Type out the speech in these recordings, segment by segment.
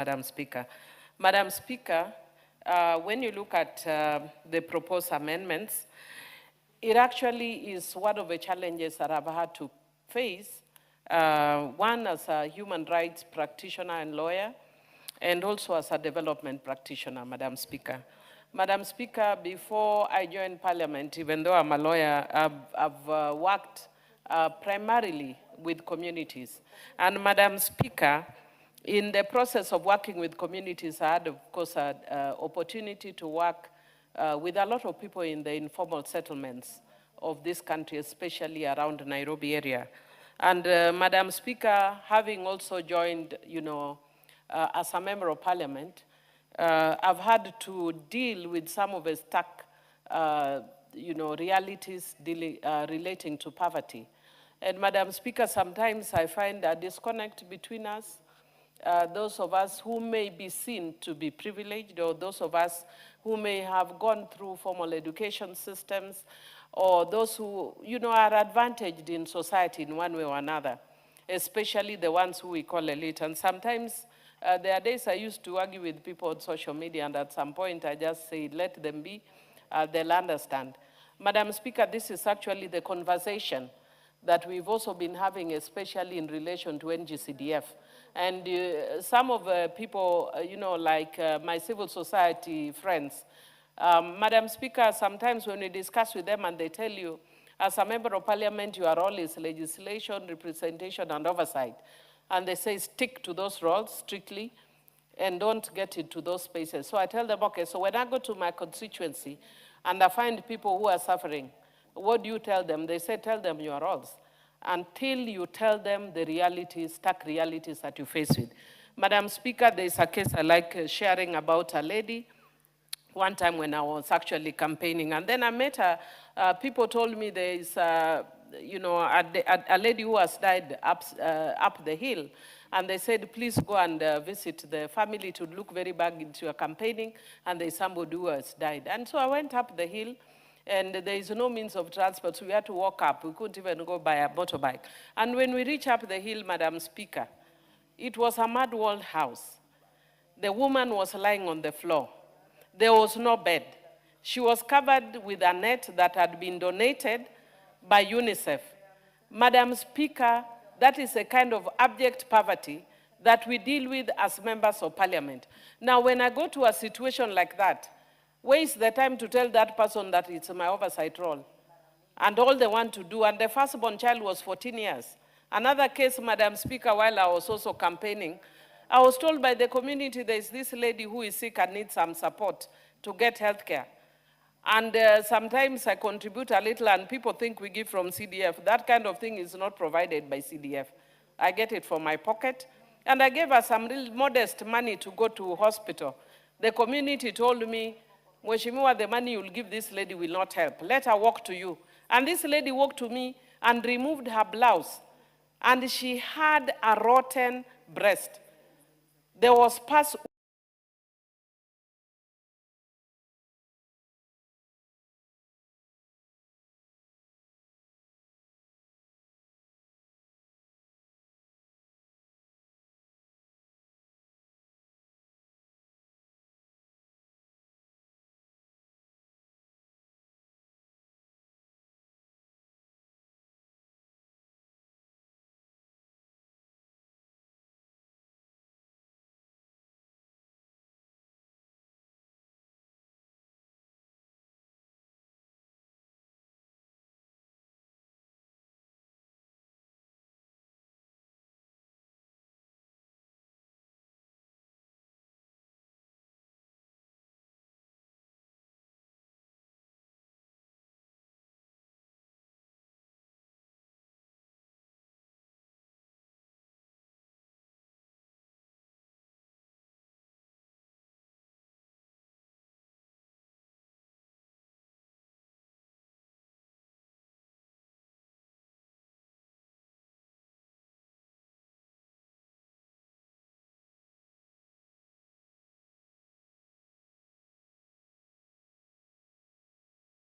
Madam Speaker. Madam Speaker, when you look at the proposed amendments, it actually is one of the challenges that I've had to face, one as a human rights practitioner and lawyer, and also as a development practitioner, Madam Speaker. Madam Speaker, before I joined Parliament, even though I'm a lawyer, I've worked primarily with communities. And Madam Speaker, in the process of working with communities, I had, of course, an opportunity to work with a lot of people in the informal settlements of this country, especially around the Nairobi area. And Madam Speaker, having also joined, as a member of Parliament, I've had to deal with some of the stuck, realities relating to poverty. And Madam Speaker, sometimes I find a disconnect between us, those of us who may be seen to be privileged, or those of us who may have gone through formal education systems, or those who, are advantaged in society in one way or another, especially the ones who we call elite. And sometimes there are days I used to argue with people on social media, and at some point I just say, let them be, they'll understand. Madam Speaker, this is actually the conversation that we've also been having, especially in relation to NGCDF. And some of the people, like my civil society friends, Madam Speaker, sometimes when we discuss with them and they tell you, as a member of Parliament, your role is legislation, representation, and oversight. And they say stick to those roles strictly and don't get into those spaces. So I tell them, okay, so when I go to my constituency and I find people who are suffering, what do you tell them? They say, tell them your roles, until you tell them the realities, stark realities that you face with. Madam Speaker, there's a case I like sharing about a lady one time when I was actually campaigning. And then I met her, people told me there is, a lady who has died up the hill. And they said, please go and visit the family to look very back into your campaigning. And there's somebody who has died. And so I went up the hill. And there is no means of transport, so we had to walk up. We couldn't even go by a motorbike. And when we reached up the hill, Madam Speaker, it was a mud-walled house. The woman was lying on the floor. There was no bed. She was covered with a net that had been donated by UNICEF. Madam Speaker, that is a kind of abject poverty that we deal with as members of Parliament. Now, when I go to a situation like that, where is the time to tell that person that it's my oversight role? And all they want to do, and the firstborn child was 14 years. Another case, Madam Speaker, while I was also campaigning, I was told by the community there is this lady who is sick and needs some support to get health care. And sometimes I contribute a little and people think we give from CDF. That kind of thing is not provided by CDF. I get it from my pocket. And I gave her some real modest money to go to hospital. The community told me, Mheshimiwa, the money you'll give this lady will not help. Let her walk to you. And this lady walked to me and removed her blouse. And she had a rotten breast. There was pus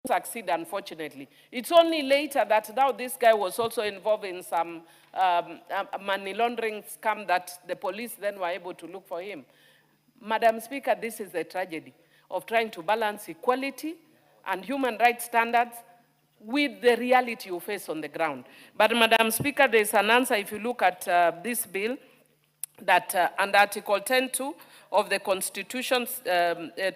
succeed, unfortunately. It's only later that now this guy was also involved in some money laundering scam that the police then were able to look for him. Madam Speaker, this is the tragedy of trying to balance equality and human rights standards with the reality you face on the ground. But Madam Speaker, there's an answer if you look at this bill that under Article 10.2 of the Constitution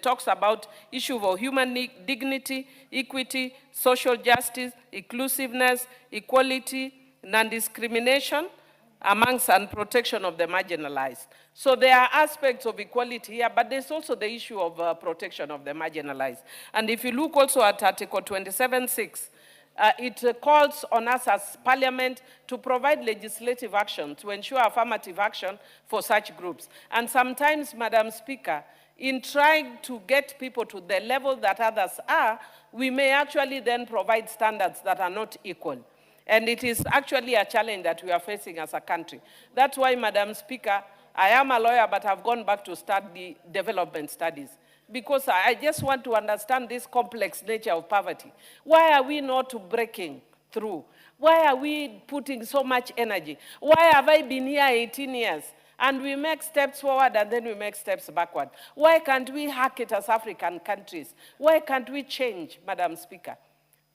talks about issue of human dignity, equity, social justice, inclusiveness, equality, non-discrimination amongst and protection of the marginalized. So there are aspects of equality here, but there's also the issue of protection of the marginalized. And if you look also at Article 27.6, it calls on us as Parliament to provide legislative action to ensure affirmative action for such groups. And sometimes, Madam Speaker, in trying to get people to the level that others are, we may actually then provide standards that are not equal. And it is actually a challenge that we are facing as a country. That's why, Madam Speaker, I am a lawyer, but I've gone back to study development studies, because I just want to understand this complex nature of poverty. Why are we not breaking through? Why are we putting so much energy? Why have I been here 18 years? And we make steps forward and then we make steps backward. Why can't we hack it as African countries? Why can't we change, Madam Speaker?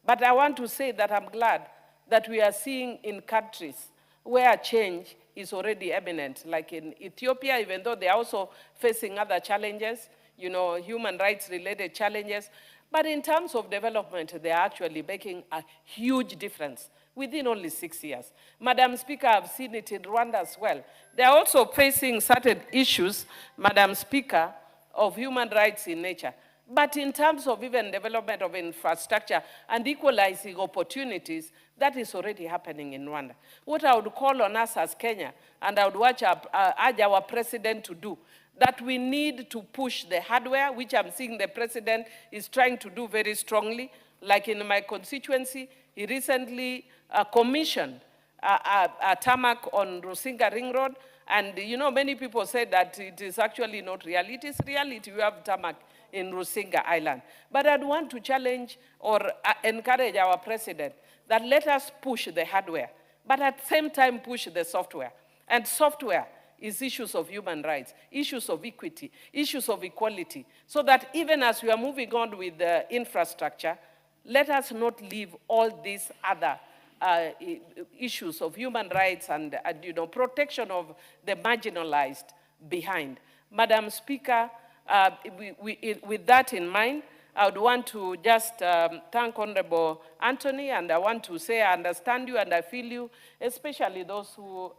But I want to say that I'm glad that we are seeing in countries where change is already eminent, like in Ethiopia, even though they are also facing other challenges, you know, human rights related challenges. But in terms of development, they are actually making a huge difference within only 6 years. Madam Speaker, I've seen it in Rwanda as well. They are also facing certain issues, Madam Speaker, of human rights in nature. But in terms of even development of infrastructure and equalizing opportunities, that is already happening in Rwanda. What I would call on us as Kenya, and I would urge our president to do, that we need to push the hardware, which I'm seeing the president is trying to do very strongly. Like in my constituency, he recently commissioned a tarmac on Rusinga Ring Road. And you know, many people say that it is actually not reality. It is reality. We have tarmac in Rusinga Island. But I'd want to challenge or encourage our president that let us push the hardware, but at the same time push the software. And software is issues of human rights, issues of equity, issues of equality, so that even as we are moving on with the infrastructure, let us not leave all these other issues of human rights and you know, protection of the marginalized behind. Madam Speaker, with that in mind, I would want to just thank Honorable Anthony, and I want to say I understand you and I feel you, especially those who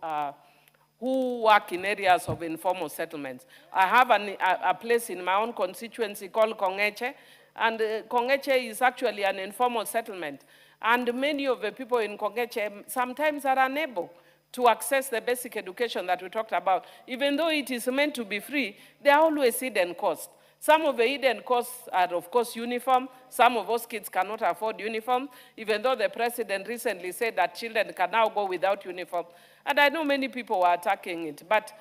work in areas of informal settlements. I have a place in my own constituency called Kongeche, and Kongeche is actually an informal settlement. And many of the people in Kongeche sometimes are unable to access the basic education that we talked about. Even though it is meant to be free, there are always hidden costs. Some of the hidden costs are, of course, uniform. Some of those kids cannot afford uniform, even though the president recently said that children can now go without uniform. And I know many people were attacking it. But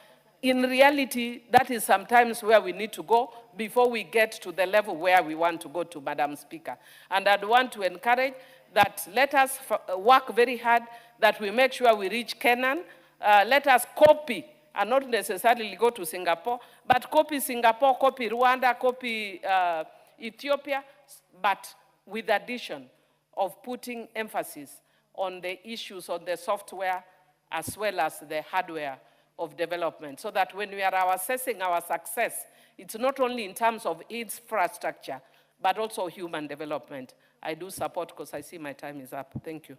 in reality, that is sometimes where we need to go before we get to the level where we want to go to, Madam Speaker. And I'd want to encourage that let us work very hard, that we make sure we reach Canaan. Let us copy, and not necessarily go to Singapore, but copy Singapore, copy Rwanda, copy Ethiopia, but with addition of putting emphasis on the issues on the software as well as the hardware of development, so that when we are assessing our success, it's not only in terms of infrastructure, but also human development. I do support, because I see my time is up. Thank you.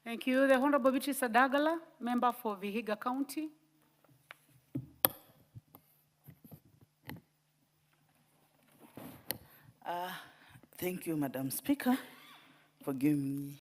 Thank you. The Honorable Beatrice Adagala, member for Vihiga County. Thank you, Madam Speaker, for giving me